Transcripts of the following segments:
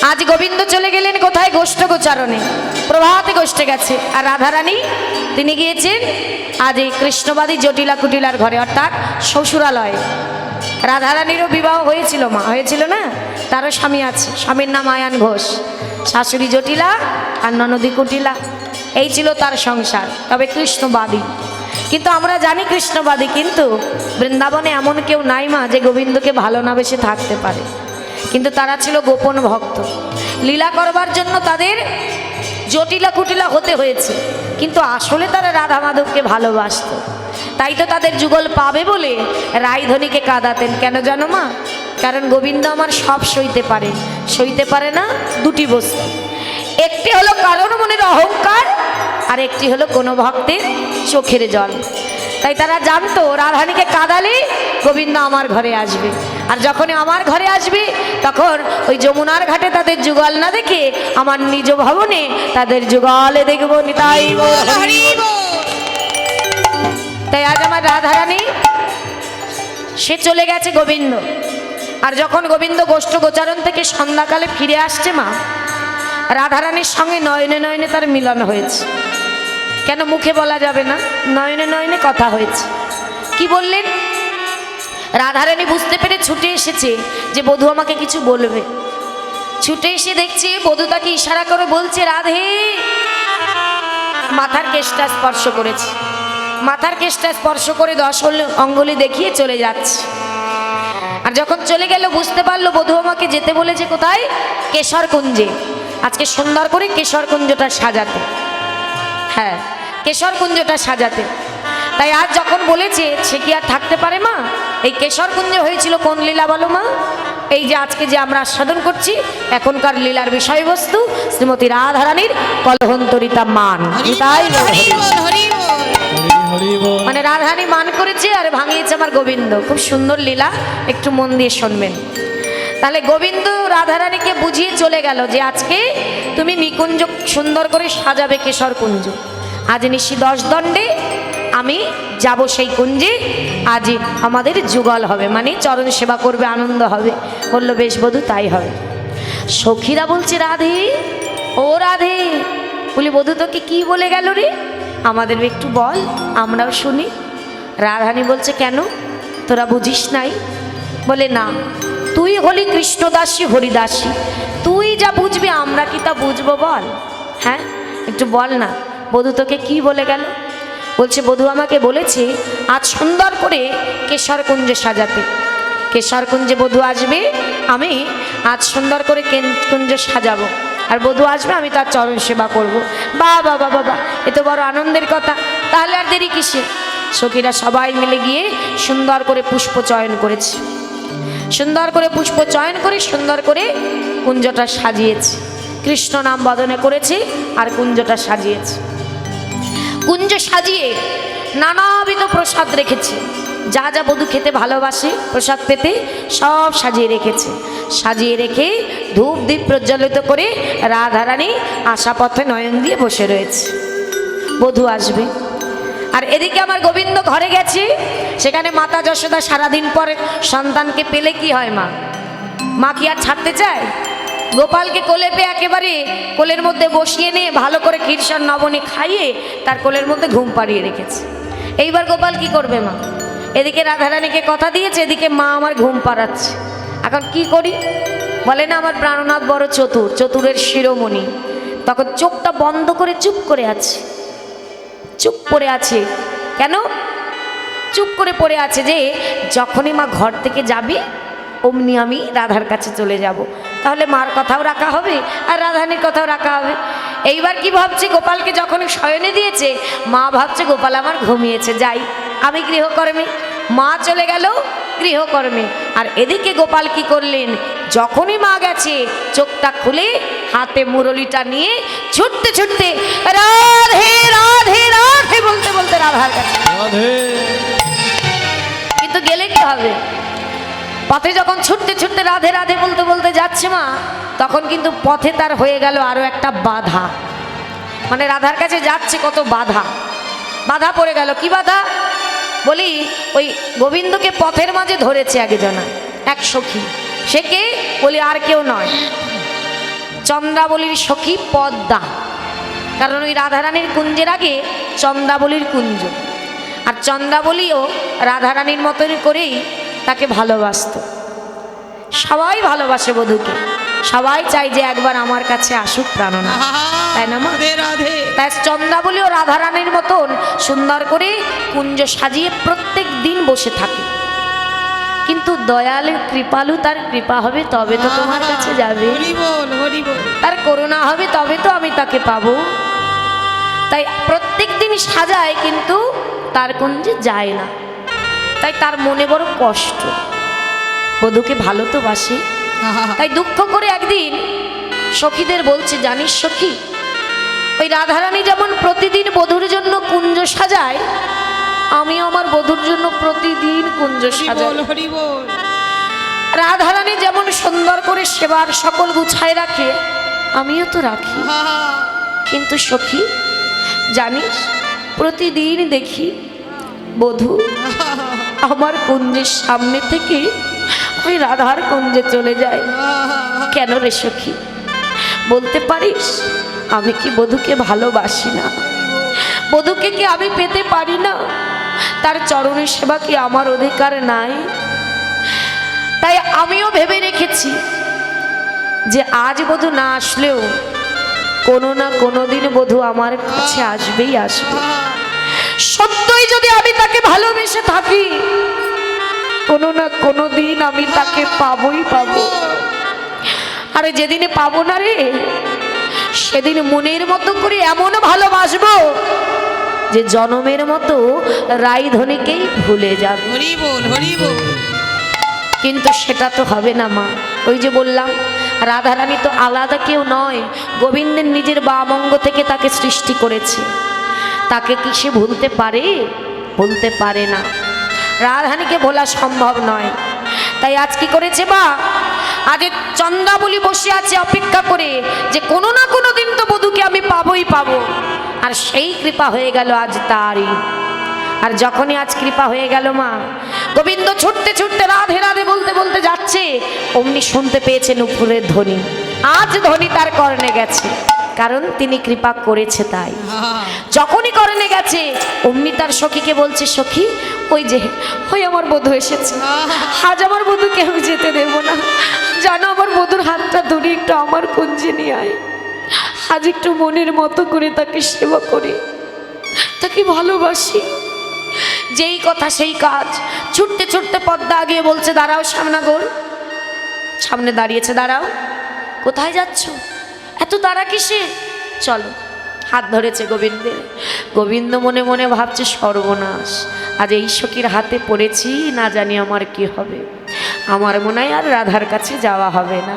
আজ গোবিন্দ চলে গেলেন কোথায়? গোষ্ঠ গোচারণে, প্রভাতে গোষ্ঠে গেছে। আর রাধারানী তিনি গিয়েছেন আজ এই কৃষ্ণবাদী জটিলা কুটিলার ঘরে, অর্থাৎ শ্বশুরালয়ে। রাধারানীরও বিবাহ হয়েছিল, মা হয়েছিল না? তারও স্বামী আছে, স্বামীর নাম আয়ান ঘোষ। শাশুড়ি জটিলা আর ননদী কুটিলা, এই ছিল তার সংসার। তবে কৃষ্ণবাদী, কিন্তু আমরা জানি কৃষ্ণবাদী, কিন্তু বৃন্দাবনে এমন কেউ নাই মা যে গোবিন্দকে ভালো না বেশি থাকতে পারে। কিন্তু তারা ছিল গোপন ভক্ত, লীলা করবার জন্য তাদের জটিলা কুটিলা হতে হয়েছে, কিন্তু আসলে তারা রাধা মাধবকে ভালোবাসত। তাই তো তাদের যুগল পাবে বলে রায়ধনীকে কাঁদাতেন। কেন জানো মা? কারণ গোবিন্দ আমার সব সইতে পারে না দুটি বস্তু, একটি হলো কারণ মনের অহংকার, আর একটি হলো কোনো ভক্তের চোখের জল। তাই তারা জানতো রাধারানীকে কাঁদালে গোবিন্দ আমার ঘরে আসবে, আর যখনই আমার ঘরে আসবে তখন ওই যমুনার ঘাটে তাদের যুগল না দেখে আমার নিজ ভবনে তাদের যুগলে দেখবো। নিতাই তাই আজ আমার রাধারানী সে চলে গেছে গোবিন্দ। আর যখন গোবিন্দ গোষ্ঠ গোচারণ থেকে সন্ধ্যাকালে ফিরে আসছে মা, রাধারানীর সঙ্গে নয়নে নয়নে তার মিলন হয়েছে। কেন মুখে বলা যাবে না, নয়নে নয়নে কথা হয়েছে। কি বললেন? রাধারানী বুঝতে পেরে ছুটে এসেছে যে বধূ আমাকে কিছু বলবে। ছুটে এসে দেখছে বধূ তাকে ইশারা করে বলছে রাধে। মাথার কেশটা স্পর্শ করেছে, মাথার কেশটা স্পর্শ করে 10 অঙ্গুলি দেখিয়ে চলে যাচ্ছে। আর যখন চলে গেল বুঝতে পারলো বধূ আমাকে যেতে বলেছে কোথায়? কেশর কুঞ্জে। আজকে সুন্দর করে কেশর কুঞ্জটা সাজাতে, হ্যাঁ কেশর কুঞ্জটা সাজাতে। তাই আজ যখন বলেছে সে কি আর থাকতে পারে মা? এই কেশর কুঞ্জে হয়েছিল কোন লীলা বলো মা? এই যে আজকে যে আমরা আস্বাদন করছি, এখনকার লীলার বিষয়বস্তু শ্রীমতী রাধারানীর কলহন্তরিতা মান। মানে রাধারানী মান করেছে আর ভাঙিয়েছে আমার গোবিন্দ। খুব সুন্দর লীলা, একটু মন দিয়ে শুনবেন। তাহলে গোবিন্দ রাধারানীকে বুঝিয়ে চলে গেল যে আজকে তুমি নিকুঞ্জ সুন্দর করে সাজাবে, কেশর কুঞ্জ। আজ নিশি 10 দণ্ডে আমি যাব সেই কুঞ্জে, আজ আমাদের যুগল হবে, মানে চরণ সেবা করবে, আনন্দ হবে। বলল বেশ বধূ, তাই হবে। সখীরা বলছে রাধে, ও রাধে। বলি বধূ তোকে কি বলে গেল রে? আমাদের একটু বল, আমরাও শুনি। রাধারানী বলছে কেন, তোরা বুঝিস নাই? বলে না, তুই হলি কৃষ্ণদাসী হরিদাসী, তুই যা বুঝবি আমরা কি তা বুঝবো বল? হ্যাঁ একটু বল না, বধূ তোকে কি বলে গেল? বলছে বধূ আমাকে বলেছে আজ সুন্দর করে কেশর কুঞ্জে সাজাতে। কেশর কুঞ্জে বধূ আসবে, আমি আজ সুন্দর করে কুঞ্জ সাজাবো, আর বধূ আসবে, আমি তার চরণ সেবা করবো। বাবা বাবা বাবা, এ তো বড় আনন্দের কথা। তাহলে আর দেরি কিসে? সখীরা সবাই মিলে গিয়ে সুন্দর করে পুষ্প চয়ন করেছে, সুন্দর করে পুষ্প চয়ন করে সুন্দর করে কুঞ্জটা সাজিয়েছে। কৃষ্ণ নাম বদনে করেছে আর কুঞ্জটা সাজিয়েছে। কুঞ্জ সাজিয়ে নানাবিধ প্রসাদ রেখেছে, যা যা বধূ খেতে ভালোবাসে প্রসাদ পেতে সব সাজিয়ে রেখেছে। সাজিয়ে রেখে ধূপ দ্বীপ প্রজ্বলিত করে রাধারানী আশা পথে নয়ন দিয়ে বসে রয়েছে, বধূ আসবে। আর এদিকে আমার গোবিন্দ ঘরে গেছে, সেখানে মাতা যশোদা সারাদিন পরে সন্তানকে পেলে কি হয় মা? মা কি আর ছাড়তে চায়? গোপালকে কোলে পেয়ে একেবারে কোলের মধ্যে বসিয়ে নিয়ে ভালো করে ক্ষীরসর নবনী খাইয়ে তার কোলের মধ্যে ঘুম পাড়িয়ে রেখেছে। এইবার গোপাল কি করবে মা? এদিকে রাধারানীকে কথা দিয়েছে, এদিকে মা আমার ঘুম পাড়াচ্ছে। এখন কি করি? বলে না আমার প্রাণনাথ বড় চতুর, চতুরের শিরোমণি। তখন চোখটা বন্ধ করে চুপ করে আছে, চুপ করে আছে। কেন চুপ করে পড়ে আছে? যে যখনই মা ঘর থেকে যাবে অমনি আমি রাধার কাছে চলে যাব, তাহলে মার কথাও রাখা হবে আর রাধারানীর কথাও রাখা হবে। এইবার কি ভাবছে? গোপালকে যখন শয়নে দিয়েছে, মা ভাবছে গোপাল আমার ঘুমিয়েছে, যাই আমি গৃহকর্মে। মা চলে গেল গৃহকর্মে। আর এদিকে গোপাল কি করলেন? যখনই মা গেছে চোখটা খুলে হাতে মুরলিটা নিয়ে ছুটতে ছুটতে রাধে রাধে রাধে বলতে বলতে রাধার কাছে। কিন্তু গেলে কি হবে? পথে যখন ছুটতে ছুটতে রাধে রাধে বলতে বলতে যাচ্ছে মা, তখন কিন্তু পথে তার হয়ে গেল আরো একটা বাধা। মানে রাধার কাছে যাচ্ছে, কত বাধা, বাধা পড়ে গেল। কি বাধা? বলি ওই গোবিন্দকে পথের মাঝে ধরেছে একজনা, এক সখী। সে কে? বলি আর কেউ নয়, চন্দ্রাবলীর সখী পদ্মা, কারণ ওই রাধারানীর কুঞ্জের আগে চন্দ্রাবলীর কুঞ্জ, আর চন্দ্রাবলীও রাধারানীর মতন করেই তাকে ভালোবাসত। সবাই ভালোবাসে বধূকে, সবাই চাই যে একবার আমার কাছে আসুক প্রাণনাথ, তাই না মা? তাই চন্দ্রাবলীও রাধারানীর মতন সুন্দর করে কুঞ্জ সাজিয়ে প্রত্যেক দিন বসে থাকে। কিন্তু দয়াল কৃপালু, তার কৃপা হবে তবে তো তোমার কাছে যাবে, তার করুণা হবে তবে তো আমি তাকে পাবো। তাই প্রত্যেক দিন সাজায় কিন্তু তার কুঞ্জে যায় না। তাই তার মনে বড় কষ্ট, বধূকে ভালো তো বাসে। তাই দুঃখ করে একদিন সখীদের বলছে, জানিস সখী, ওই রাধারানী যেমন প্রতিদিন বধূর জন্য কুঞ্জ সাজায়, আমি আমার বধূর জন্য প্রতিদিন কুঞ্জ সাজাই। রাধারানী যেমন সুন্দর করে সেবার সকল গুছায় রাখে, আমিও তো রাখি। কিন্তু সখী জানিস, প্রতিদিন দেখি বধূ আমার কুঞ্জের সামনে থেকে ওই রাধার কুঞ্জে চলে যায়। কেন রে সখী, বলতে পারিস? আমি কি বধূকে ভালোবাসি না? বধূকে কি আমি পেতে পারি না? তার চরণের সেবা কি আমার অধিকার নাই? তাই আমিও ভেবে রেখেছি যে আজ বধূ না আসলেও কোনো না কোনো দিন বধূ আমার কাছে আসবেই আসবে। সত্যই যদি আমি তাকে ভালোবেসে থাকি, কোনো না কোনো দিন আমি তাকে পাবোই পাবো। আরে যেদিনে পাবো না রে, সেদিন মনের মতো করে এমন ভালোবাসবো যে জনমের মতো রাইধনীকেই ভুলে যাবে। কিন্তু সেটা তো হবে না মা। ওই যে বললাম, রাধারানী তো আলাদা কেউ নয়, গোবিন্দের নিজের বামঙ্গ থেকে তাকে সৃষ্টি করেছে। তাকে কি সে ভুলতে পারে? ভুলতে পারে না। রাধারানীকে ভোলা সম্ভব নয়। তাই আজ কি করেছে মা, আজ চন্দ্রাবলী বসে আছে অপেক্ষা করে যে কোনো না কোনো দিন তো বধূকে আমি পাবোই পাবো। আর সেই কৃপা হয়ে গেল আজ তারই। আর যখনই আজ কৃপা হয়ে গেল মা, গোবিন্দ ছুটতে ছুটতে রাধে রাধে বলতে বলতে যাচ্ছে, অমনি শুনতে পেয়েছে নুপুরের ধ্বনি। আজ ধ্বনি তার কর্ণে গেছে, কারণ তিনি কৃপা করেছে। তাই যখনই কর্ণে গেছে, অমনি তার সখীকে বলছে, সখী ওই যে ওই আমার বধূ এসেছে, আজ আমার বধূকে আমি যেতে দেব না। জানো, আমার বধূর হাতটা ধরে একটু আমার কুঞ্জে নিয়ে আয়, আজ একটু মনের মতো করে তাকে সেবা করি, তাকে ভালোবাসি। যেই কথা সেই কাজ। ছুটতে ছুটতে পদ্মা আগিয়ে বলছে, দাঁড়াও শ্যামনগর। সামনে দাঁড়িয়েছে, দাঁড়াও। কোথায় যাচ্ছ? এত তাড়া কিসে? চলো। হাত ধরেছে গোবিন্দের। গোবিন্দ মনে মনে ভাবছে, সর্বনাশ, আজ এই সখীর হাতে পড়েছি, না জানি আমার কি হবে। আমার মনে হয় আর রাধার কাছে যাওয়া হবে না।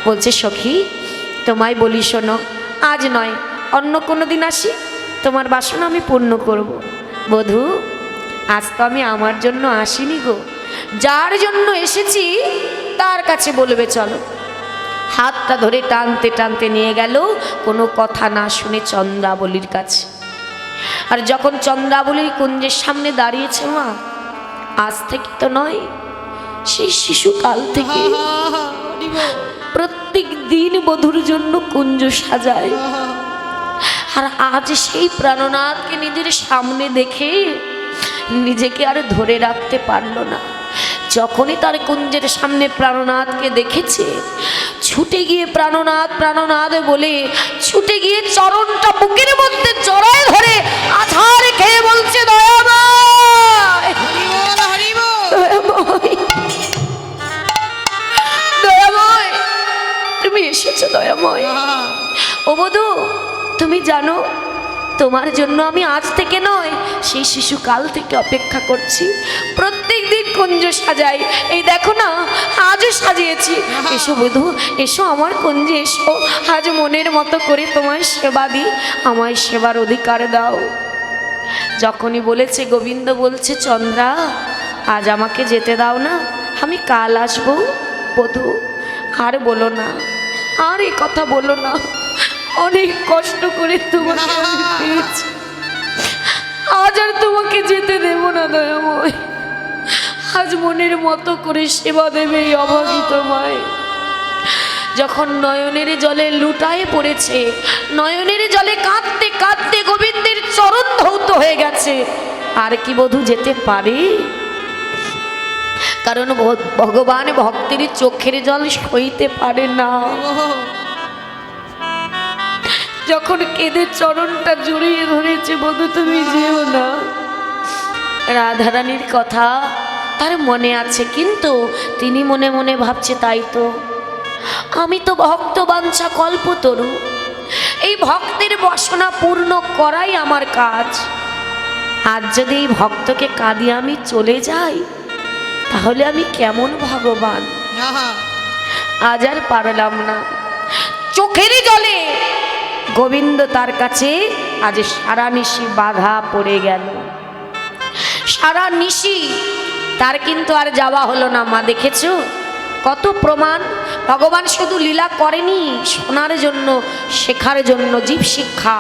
বলছে, সখী তোমায় বলি শোনো, আজ নয় অন্য কোনো দিন আসি, তোমার বাসনা আমি পূর্ণ করব। বধূ, আজ তো আমি আমার জন্য আসিনি গো, যার জন্য এসেছি তার কাছে বলবে চলো। হাতটা ধরে টানতে টানতে নিয়ে গেল, কোনো কথা না শুনে চন্দ্রাবলীর কাছে। আর যখন চন্দ্রাবলীর কুঞ্জের সামনে দাঁড়িয়েছে মা, আজ থেকে তো নয়, সেই শিশুকাল থেকে প্রত্যেক দিন বধূর জন্য কুঞ্জ সাজায়। আর আজ সেই প্রাণনাথকে নিজের সামনে দেখে নিজেকে আর ধরে রাখতে পারল না। যখনই তার কুঞ্জের সামনে প্রাণনাথকে দেখেছে, ছুটে গিয়ে প্রাণনাথ প্রাণনাথ বলে ছুটে গিয়ে চরণটা বুকের মধ্যে জড়ায় ধরে আছাড় খেয়ে বলছে, দয়াময়, দয়াময়, তুমি এসেছো দয়াময়। ও বধূ, তুমি জানো তোমার জন্য আমি আজ থেকে নয়, সেই শিশুকাল থেকে অপেক্ষা করছি। প্রত্যেক দিন কুঞ্জ সাজাই, এই দেখো না আজও সাজিয়েছি। এসো বধূ, এসো আমার কুঞ্জে এসো, আজ মনের মতো করে তোমায় সেবা দিই, আমায় সেবার অধিকার দাও। যখনই বলেছে, গোবিন্দ বলছে, চন্দ্রা আজ আমাকে যেতে দাও না, আমি কাল আসবো। বধূ আর বলো না, আর এই কথা বলো না, অনেক কষ্ট করে তোমাকে আমি পেয়েছি, আজ আর তোমাকে যেতে দেব না দয়াময়। আজ মনের মতো করে সেবা দেবে এই অভাগিত মায়। যখন নয়নের জলে লুটায়ে পড়েছে, নয়নের জলে কাঁদতে কাঁদতে গোবিন্দের চরণ ধৌত হয়ে গেছে, আর কি বধূ যেতে পারে? কারণ ভগবান ভক্তের চোখের জল সইতে পারে না। যখন কেঁদে চরণটা জড়িয়ে ধরেছে, বধূ তুমি যেও না। রাধারানীর কথা তার মনে আছে, কিন্তু তিনি মনে মনে ভাবছে তাই তো, আমি তো ভক্ত বাঞ্ছা কল্পতরু, এই ভক্তের বাসনা পূর্ণ করাই আমার কাজ। আজ যদি এই ভক্তকে কাঁদিয়ে আমি চলে যাই, তাহলে আমি কেমন ভগবান? আজ আর পারলাম না। চোখের জলে গোবিন্দ তার কাছে আজ সারা নিশি বাধা পড়ে গেল। সারা নিশি তার কিন্তু আর যাওয়া হলো না। মা দেখেছো কত প্রমাণ? ভগবান শুধু লীলা করেনি শোনার জন্য, শেখার জন্য, জীব শিক্ষা।